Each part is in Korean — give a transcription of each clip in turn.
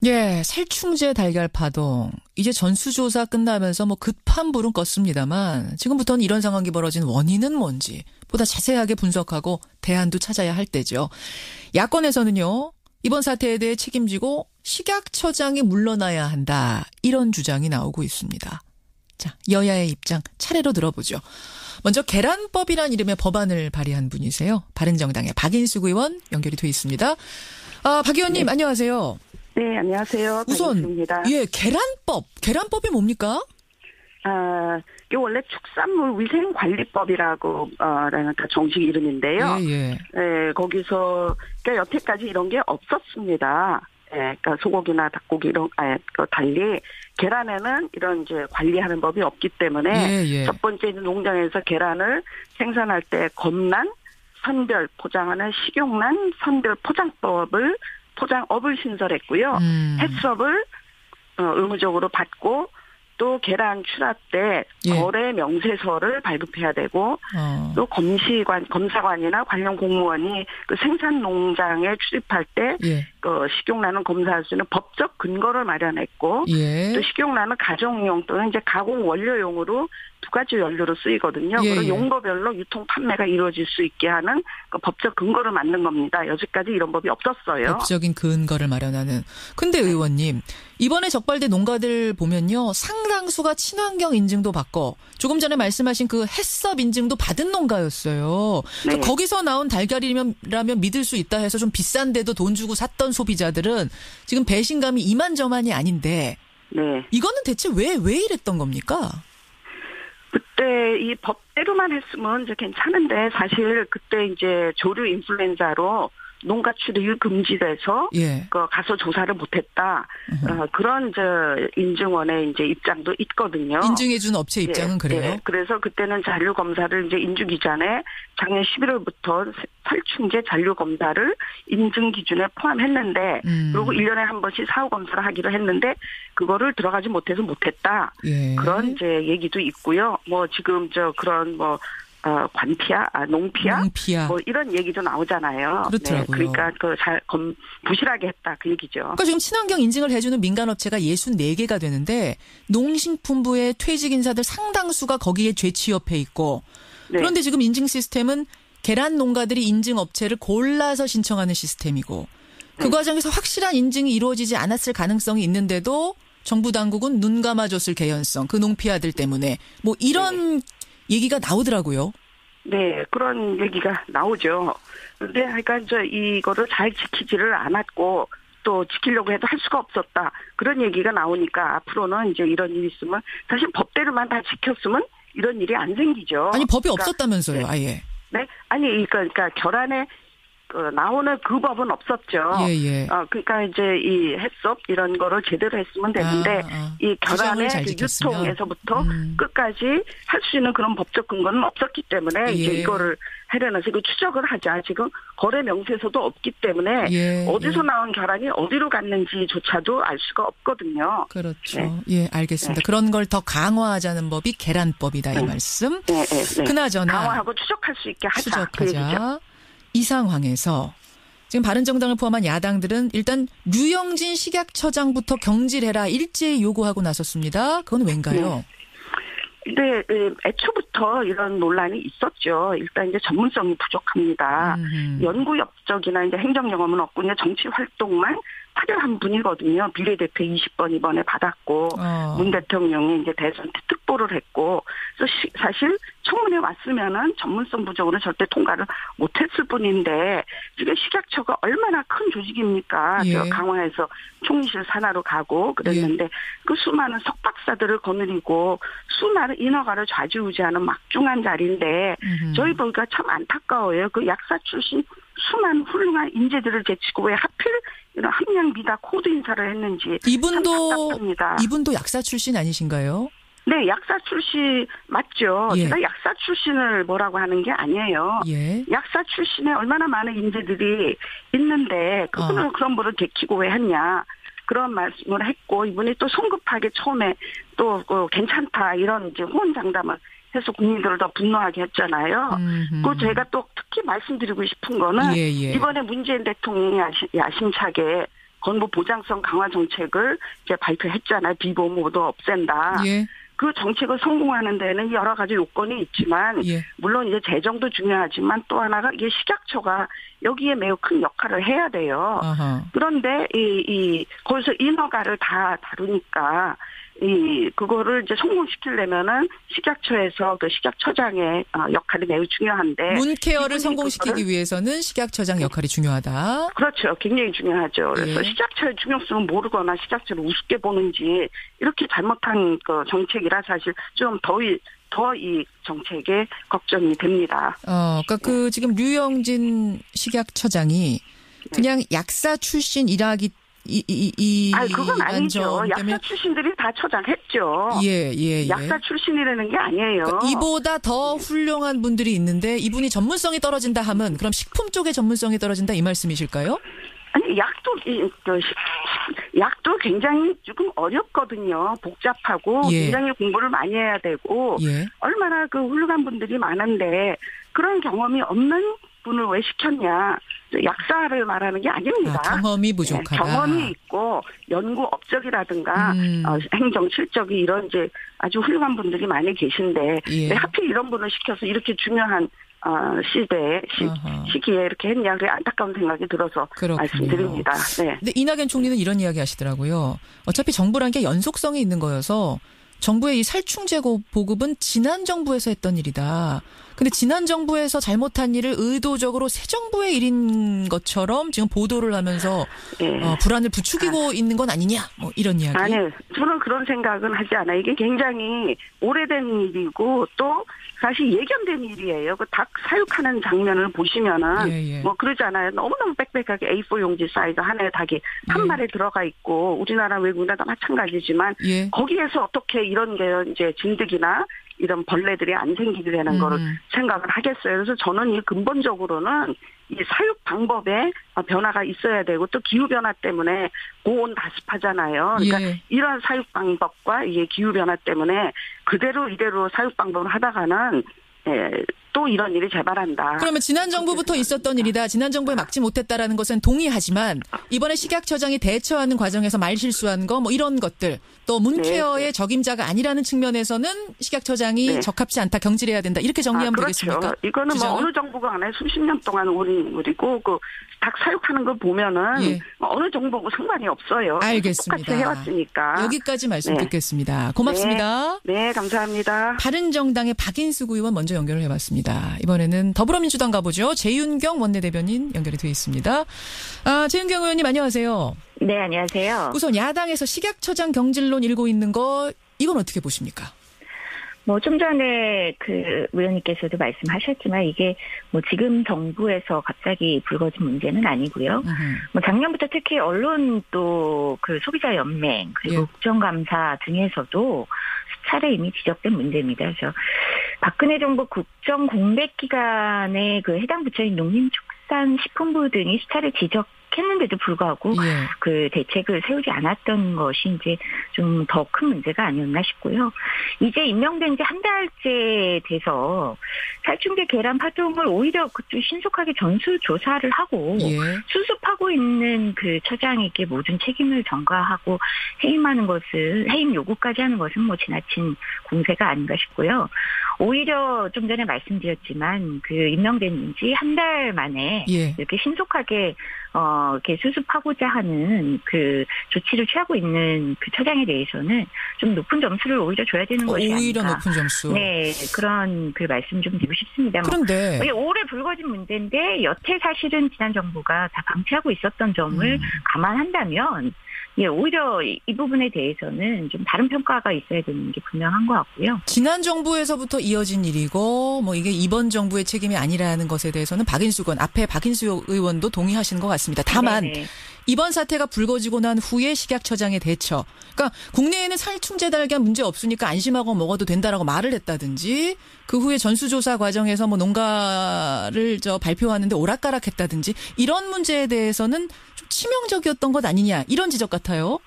예, 살충제 달걀 파동. 이제 전수조사 끝나면서 뭐 급한 불은 껐습니다만 지금부터는 이런 상황이 벌어진 원인은 뭔지 보다 자세하게 분석하고 대안도 찾아야 할 때죠. 야권에서는요. 이번 사태에 대해 책임지고 식약처장이 물러나야 한다. 이런 주장이 나오고 있습니다. 자, 여야의 입장 차례로 들어보죠. 먼저 계란법이란 이름의 법안을 발의한 분이세요. 바른정당의 박인숙 의원 연결이 돼 있습니다. 박 의원님, 네. 안녕하세요. 네, 안녕하세요. 우선, 박인숙입니다. 예, 계란법이 뭡니까? 이게 원래 축산물 위생관리법이라고, 그러니까 정식 이름인데요. 예. 거기서, 그러니까 여태까지 이런 게 없었습니다. 그러니까 소고기나 닭고기 달리 계란에는 이런 이제 관리하는 법이 없기 때문에 첫 번째 농장에서 계란을 생산할 때 검란, 선별, 포장하는 식용란, 선별 포장법을 포장업을 신설했고요. 해썹을 의무적으로 받고 또 계란 출하 때 거래 명세서를 발급해야 되고 또 검사관이나 관련 공무원이 그 생산 농장에 출입할 때 그 식용란은 검사할 수 있는 법적 근거를 마련했고 또 식용란은 가정용 또는 이제 가공 원료용으로 두 가지 연료로 쓰이거든요. 그리고 용도별로 유통 판매가 이루어질 수 있게 하는 그 법적 근거를 만든 겁니다. 여지까지 이런 법이 없었어요. 법적인 근거를 마련하는. 근데 의원님, 이번에 적발된 농가들 보면요. 상당수가 친환경 인증도 받고 조금 전에 말씀하신 그 해썹 인증도 받은 농가였어요. 네. 거기서 나온 달걀이라면 믿을 수 있다 해서 좀 비싼데도 돈 주고 샀던 소비자들은 지금 배신감이 이만저만이 아닌데 이거는 대체 왜 이랬던 겁니까? 그때 이 법대로만 했으면 이제 괜찮은데 사실 그때 이제 조류 인플루엔자로 농가 출입이 금지돼서 가서 조사를 못했다. 그런 인증원의 이제 입장도 있거든요. 인증해준 업체 입장은 그래요? 네. 그래서 그때는 잔류 검사를 이제 인주기 전에 작년 11월부터 살충제 잔류 검사를 인증 기준에 포함했는데 그리고 1년에 한 번씩 사후 검사를 하기로 했는데 그거를 들어가지 못해서 못했다. 그런 이제 얘기도 있고요. 뭐 지금 그런 농피아 뭐 이런 얘기도 나오잖아요. 그렇더라고요. 그러니까 부실하게 했다 그 얘기죠. 그러니까 지금 친환경 인증을 해주는 민간업체가 64개가 되는데 농식품부의 퇴직 인사들 상당수가 거기에 재취업해 있고 그런데 지금 인증 시스템은 계란 농가들이 인증 업체를 골라서 신청하는 시스템이고 그 과정에서 확실한 인증이 이루어지지 않았을 가능성이 있는데도 정부 당국은 눈 감아줬을 개연성 그 농피아들 때문에 뭐 이런 얘기가 나오더라고요. 네, 그런 얘기가 나오죠. 그런데 그러니까 이거를 잘 지키지를 않았고 또 지키려고 해도 할 수가 없었다. 그런 얘기가 나오니까 앞으로는 이제 이런 일이 있으면 사실 법대로만 다 지켰으면 이런 일이 안 생기죠. 아니 법이 없었다면서요, 아예. 네, 아니 그러니까 결안에 나오는 그 법은 없었죠. 그러니까 이제 이 해썹 이런 거를 제대로 했으면 되는데 이 결안의 유통에서부터 끝까지 할 수 있는 그런 법적 근거는 없었기 때문에 이제 이거를 하려면서 이거 추적을 하자. 지금 거래 명세서도 없기 때문에 어디서 나온 결안이 어디로 갔는지조차도 알 수가 없거든요. 그렇죠. 알겠습니다. 그런 걸 더 강화하자는 법이 계란법이다 이 말씀. 그나저나 강화하고 추적할 수 있게 하자. 추적하자. 이 상황에서 지금 바른정당을 포함한 야당들은 일단 류영진 식약처장부터 경질해라 일제히 요구하고 나섰습니다. 그건 왠가요? 네, 애초부터 이런 논란이 있었죠. 일단 이제 전문성이 부족합니다. 연구 업적이나 이제 행정 경험은 없고 그냥 정치 활동만 파견한 분이거든요. 비례대표 20번 이번에 받았고 문 대통령이 이제 대선 특보를 했고 그래서 사실 청문회 왔으면은 전문성 부족으로 절대 통과를 못했을 뿐인데 지금 식약처가 얼마나 큰 조직입니까? 강화해서 총리실 산하로 가고 그랬는데 그 수많은 석박사들을 거느리고 수많은 인허가를 좌지우지하는 막중한 자리인데 저희 보니까 참 안타까워요. 그 약사 출신 수많은 훌륭한 인재들을 제치고 왜 하필 이런 함량비다 코드 인사를 했는지 이분도 약사 출신 아니신가요? 네, 약사 출신 맞죠. 제가 약사 출신을 뭐라고 하는 게 아니에요. 약사 출신에 얼마나 많은 인재들이 있는데 그분은 그런 분을 제치고 왜 했냐. 그런 말씀을 했고 이분이 또 성급하게 처음에 또 괜찮다 이런 이제 호언장담을 해서 국민들을 더 분노하게 했잖아요. 그 제가 또 특히 말씀드리고 싶은 거는 이번에 문재인 대통령이 야심차게 건보 보장성 강화 정책을 이제 발표했잖아요. 비보험 모두 없앤다. 예. 그 정책을 성공하는 데는 여러 가지 요건이 있지만 예. 물론 이제 재정도 중요하지만 또 하나가 이게 식약처가 여기에 매우 큰 역할을 해야 돼요. 아하. 그런데 거기서 인허가를 다 다루니까 그거를 이제 성공시키려면은 식약처에서 그 식약처장의 역할이 매우 중요한데 문케어를 성공시키기 위해서는 식약처장 역할이 중요하다. 그렇죠. 굉장히 중요하죠. 그래서 예. 식약처의 중요성을 모르거나 식약처를 우습게 보는지 이렇게 잘못한 그 정책이라 사실 좀 더 이 정책에 걱정이 됩니다. 그러니까 지금 류영진 식약처장이 그냥 약사 출신 일하기 그건 아니죠. 약사 출신들이 다 처장했죠. 예. 약사 출신이라는 게 아니에요. 그러니까 이보다 더 훌륭한 분들이 있는데 이분이 전문성이 떨어진다 하면 그럼 식품 쪽의 전문성이 떨어진다 이 말씀이실까요? 아니 약도 굉장히 조금 어렵거든요. 복잡하고 예. 굉장히 공부를 많이 해야 되고 예. 얼마나 그 훌륭한 분들이 많은데 그런 경험이 없는 분을 왜 시켰냐. 약사를 말하는 게 아닙니다. 경험이 부족하다. 경험이 있고 연구 업적이라든가 행정 실적이 이런 이제 아주 훌륭한 분들이 많이 계신데 예. 왜 하필 이런 분을 시켜서 이렇게 중요한 시기에 이렇게 했냐. 그게 안타까운 생각이 들어서 그렇군요. 말씀드립니다. 네. 근데 이낙연 총리는 이런 이야기 하시더라고요. 어차피 정부란 게 연속성이 있는 거여서 정부의 이 살충제고 보급은 지난 정부에서 했던 일이다. 근데 지난 정부에서 잘못한 일을 의도적으로 새 정부의 일인 것처럼 지금 보도를 하면서 불안을 부추기고 있는 건 아니냐? 뭐 이런 이야기. 아니, 저는 그런 생각은 하지 않아요. 이게 굉장히 오래된 일이고 또 사실 예견된 일이에요. 그 닭 사육하는 장면을 보시면은 뭐 그러잖아요. 너무너무 빽빽하게 A4 용지 사이즈 하나의 닭이 한 마리 들어가 있고 우리나라 외국이나도 마찬가지지만 거기에서 어떻게 이런 게 이제 진드기나 이런 벌레들이 안 생기게 되는 거를 생각을 하겠어요. 그래서 저는 이 근본적으로는 이 사육 방법에 변화가 있어야 되고 또 기후변화 때문에 고온 다습하잖아요. 그러니까 이런 사육 방법과 이게 기후변화 때문에 그대로 이대로 사육 방법을 하다가는 또 이런 일이 재발한다. 그러면 지난 정부부터 있었던 일이다. 지난 정부에 막지 못했다라는 것은 동의하지만 이번에 식약처장이 대처하는 과정에서 말실수한 거 뭐 이런 것들 또 문케어의 적임자가 아니라는 측면에서는 식약처장이 적합치 않다. 경질해야 된다. 이렇게 정리하면 되겠습니까? 그렇죠. 이거는 뭐 어느 정부가 안 해 수십 년 동안 우리고 그 닭 사육하는 거 보면은 어느 정부고 상관이 없어요. 알겠습니다. 똑같이 해왔으니까. 여기까지 말씀 듣겠습니다. 고맙습니다. 네, 감사합니다. 바른정당의 박인숙 의원 먼저 연결을 해봤습니다. 이번에는 더불어민주당 가보죠. 재윤경 원내대변인 연결이 되어 있습니다. 재윤경 의원님 안녕하세요. 네, 안녕하세요. 우선 야당에서 식약처장 경질론 일고 있는 거 이건 어떻게 보십니까? 뭐 좀 전에 그 의원님께서도 말씀하셨지만 이게 뭐 지금 정부에서 갑자기 불거진 문제는 아니고요. 뭐 작년부터 특히 언론 또 그 소비자 연맹 그리고 국정감사 등에서도 수차례 이미 지적된 문제입니다. 그래서 박근혜 정부 국정 공백 기간에 그 해당 부처인 농림축산식품부 등이 수차례 지적했는데도 불구하고 그 대책을 세우지 않았던 것이 이제 좀 더 큰 문제가 아니었나 싶고요. 이제 임명된 지 한 달째 돼서 살충제 계란 파동을 오히려 그좀 신속하게 전수조사를 하고 수습하고 있는 그 처장에게 모든 책임을 전가하고 해임 요구까지 하는 것은 뭐 지나친 공세가 아닌가 싶고요. 오히려 좀 전에 말씀드렸지만 그 임명된 지 한 달 만에 이렇게 신속하게 이렇게 수습하고자 하는 그 조치를 취하고 있는 그 처장에 대해서는 좀 높은 점수를 오히려 줘야 되는 것이 아닌가. 오히려 높은 점수. 네, 그런 그 말씀 좀 드리고 싶습니다. 그런데 올해 불거진 문제인데 여태 사실은 지난 정부가 다 방치하고 있었던 점을 감안한다면 오히려 이 부분에 대해서는 좀 다른 평가가 있어야 되는 게 분명한 것 같고요. 지난 정부에서부터 이어진 일이고 뭐 이게 이번 정부의 책임이 아니라는 것에 대해서는 박인숙 의원, 앞에 박인숙 의원도 동의하시는 것 같습니다. 다만 이번 사태가 불거지고 난 후에 식약처장의 대처. 그러니까 국내에는 살충제 달걀 문제 없으니까 안심하고 먹어도 된다라고 말을 했다든지 그 후에 전수조사 과정에서 뭐 농가를 발표하는데 오락가락했다든지 이런 문제에 대해서는 좀 치명적이었던 것 아니냐 이런 지적 같아요.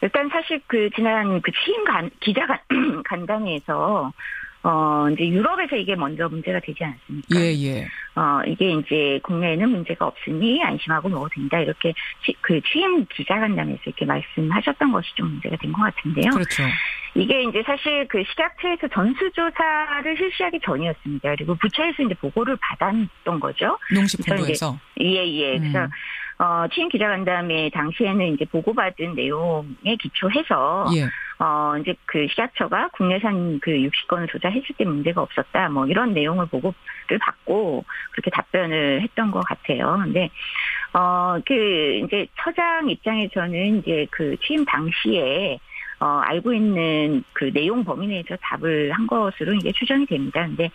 일단 사실 그 지난 그 취임 기자간담회에서 이제 유럽에서 이게 먼저 문제가 되지 않습니까? 예, 예. 이게 이제 국내에는 문제가 없으니 안심하고 먹어도 된다. 이렇게 취임 기자간담회에서 이렇게 말씀하셨던 것이 좀 문제가 된 것 같은데요. 그렇죠. 이게 이제 사실 그 식약처에서 전수조사를 실시하기 전이었습니다. 그리고 부처에서 이제 보고를 받았던 거죠. 농식품부에서. 예. 그래서 취임 기자간담회 당시에는 이제 보고받은 내용에 기초해서 이제 그 식약처가 국내산 그 60건을 조사했을 때 문제가 없었다. 뭐 이런 내용을 보고를 받고 그렇게 답변을 했던 것 같아요. 근데 그 이제 처장 입장에서는 이제 그 취임 당시에 알고 있는 그 내용 범위 내에서 답을 한 것으로 이게 추정이 됩니다. 근데,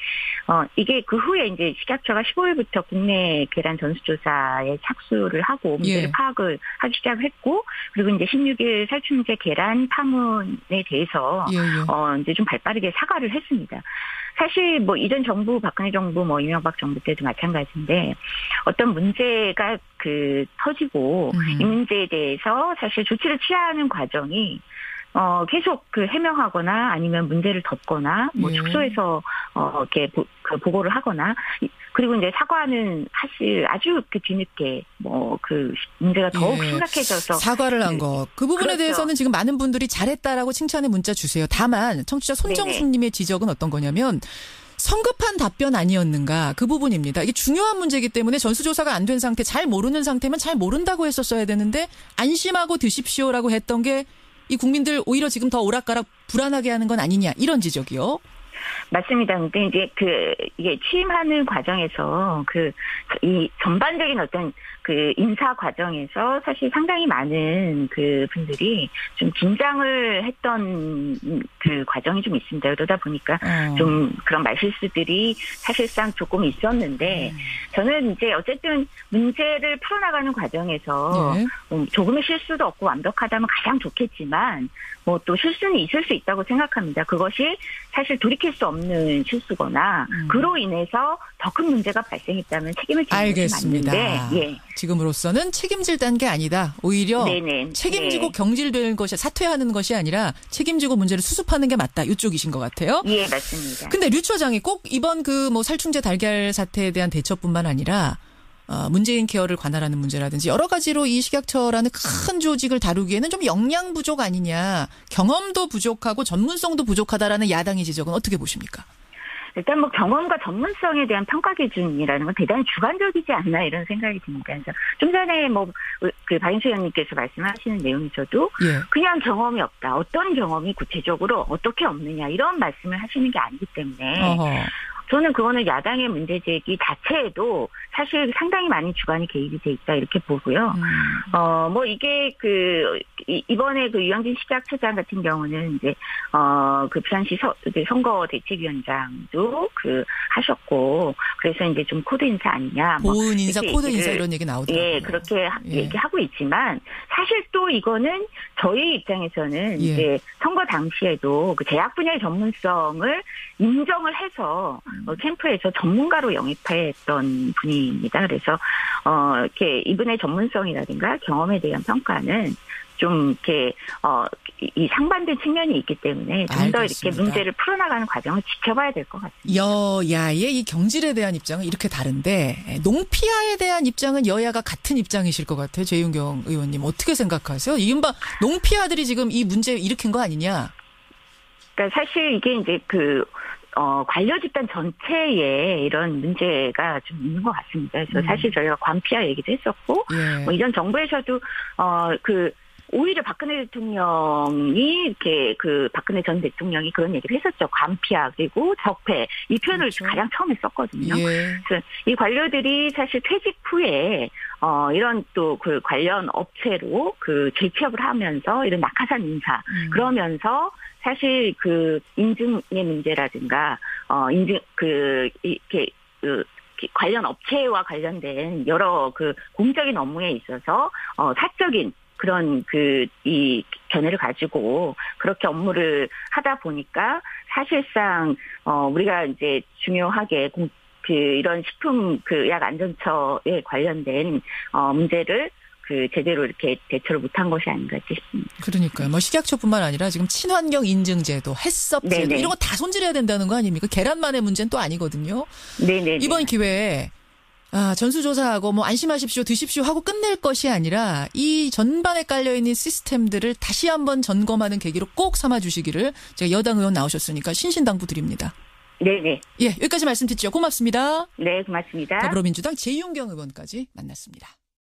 이게 그 후에 이제 식약처가 15일부터 국내 계란 전수조사에 착수를 하고 문제를 파악을 하기 시작했고, 그리고 이제 16일 살충제 계란 파문에 대해서, 이제 좀 발빠르게 사과를 했습니다. 사실 뭐 이전 정부, 박근혜 정부, 뭐 이명박 정부 때도 마찬가지인데 어떤 문제가 그 터지고 이 문제에 대해서 사실 조치를 취하는 과정이 계속 그 해명하거나 아니면 문제를 덮거나 뭐 축소해서 이렇게 그 보고를 하거나 그리고 이제 사과는 사실 아주 그 뒤늦게 뭐 그 문제가 더욱 심각해져서 사과를 한 거. 그 부분에 그렇죠. 대해서는 지금 많은 분들이 잘했다라고 칭찬의 문자 주세요. 다만 청취자 손정숙님의 지적은 어떤 거냐면 성급한 답변 아니었는가 그 부분입니다. 이게 중요한 문제이기 때문에 전수조사가 안 된 상태, 잘 모르는 상태면 잘 모른다고 했었어야 되는데 안심하고 드십시오라고 했던 게 이 국민들 오히려 지금 더 오락가락 불안하게 하는 건 아니냐 이런 지적이요. 맞습니다. 근데 이제 이게 취임하는 과정에서 이 전반적인 어떤 그 인사 과정에서 사실 상당히 많은 그 분들이 좀 긴장을 했던 그 과정이 좀 있습니다. 그러다 보니까 좀 그런 말실수들이 사실상 조금 있었는데 저는 이제 어쨌든 문제를 풀어나가는 과정에서 조금의 실수도 없고 완벽하다면 가장 좋겠지만 뭐 또 실수는 있을 수 있다고 생각합니다. 그것이 사실 돌이킬 수 없는 실수거나 그로 인해서 더 큰 문제가 발생했다면 책임을 지는 것이 맞는데 지금으로서는 책임질 단계 아니다. 오히려 책임지고 경질되는 것이 사퇴하는 것이 아니라 책임지고 문제를 수습하는 게 맞다. 이쪽이신 것 같아요. 예, 맞습니다. 근데 류 처장이 꼭 이번 그 뭐 살충제 달걀 사태에 대한 대처뿐만 아니라 문재인 케어를 관할하는 문제라든지 여러 가지로 이 식약처라는 큰 조직을 다루기에는 좀 역량 부족 아니냐, 경험도 부족하고 전문성도 부족하다라는 야당의 지적은 어떻게 보십니까? 일단 뭐 경험과 전문성에 대한 평가 기준이라는 건 대단히 주관적이지 않나 이런 생각이 듭니다. 그래서 좀 전에 뭐 그 박인수 의원님께서 말씀하시는 내용에서도 그냥 경험이 없다. 어떤 경험이 구체적으로 어떻게 없느냐 이런 말씀을 하시는 게 아니기 때문에 저는 그거는 야당의 문제 제기 자체에도 사실 상당히 많은 주관이 개입이 돼 있다 이렇게 보고요. 뭐 이게 이번에 그 유영진 식약처장 같은 경우는 이제 그 부산시 선거 대책위원장도 하셨고 그래서 이제 좀 코드 인사 아니냐. 보은 인사, 코드 인사 이런 얘기 나오더라고요. 예, 그렇게 얘기하고 있지만 사실 또 이거는 저희 입장에서는 이제 선거 당시에도 그 제약 분야의 전문성을 인정을 해서 캠프에서 전문가로 영입했던 분입니다. 그래서 이렇게 이분의 전문성이라든가 경험에 대한 평가는 좀 이렇게 이 상반된 측면이 있기 때문에 좀 더 이렇게 문제를 풀어나가는 과정을 지켜봐야 될 것 같습니다. 여야의 이 경질에 대한 입장은 이렇게 다른데 농피아에 대한 입장은 여야가 같은 입장이실 것 같아요. 재윤경 의원님 어떻게 생각하세요? 이른바 농피아들이 지금 이 문제 일으킨 거 아니냐? 그러니까 사실 이게 이제 관료 집단 전체에 이런 문제가 좀 있는 것 같습니다. 그래서 사실 저희가 관피아 얘기도 했었고, 뭐 이전 정부에서도, 오히려 박근혜 대통령이 이렇게 박근혜 전 대통령이 그런 얘기를 했었죠. 관피아 그리고 적폐 이 표현을 가장 처음에 썼거든요. 그래서 이 관료들이 사실 퇴직 후에 이런 또 그 관련 업체로 재취업을 하면서 이런 낙하산 인사 그러면서 사실 인증의 문제라든가 이렇게 관련 업체와 관련된 여러 공적인 업무에 있어서 사적인 그런 이 견해를 가지고 그렇게 업무를 하다 보니까 사실상 우리가 이제 중요하게 이런 식품 약 안전처에 관련된 문제를 그 제대로 이렇게 대처를 못한 것이 아닌가 싶습니다. 그러니까요. 뭐 식약처뿐만 아니라 지금 친환경 인증제도, 햇섭제도 네네. 이런 거 다 손질해야 된다는 거 아닙니까? 계란만의 문제는 또 아니거든요. 네네. 이번 기회에 전수조사하고 뭐 안심하십시오, 드십시오 하고 끝낼 것이 아니라 이 전반에 깔려있는 시스템들을 다시 한번 점검하는 계기로 꼭 삼아주시기를 제가 여당 의원 나오셨으니까 신신당부 드립니다. 네네. 예, 여기까지 말씀 듣죠. 고맙습니다. 네, 고맙습니다. 더불어민주당 재윤경 의원까지 만났습니다.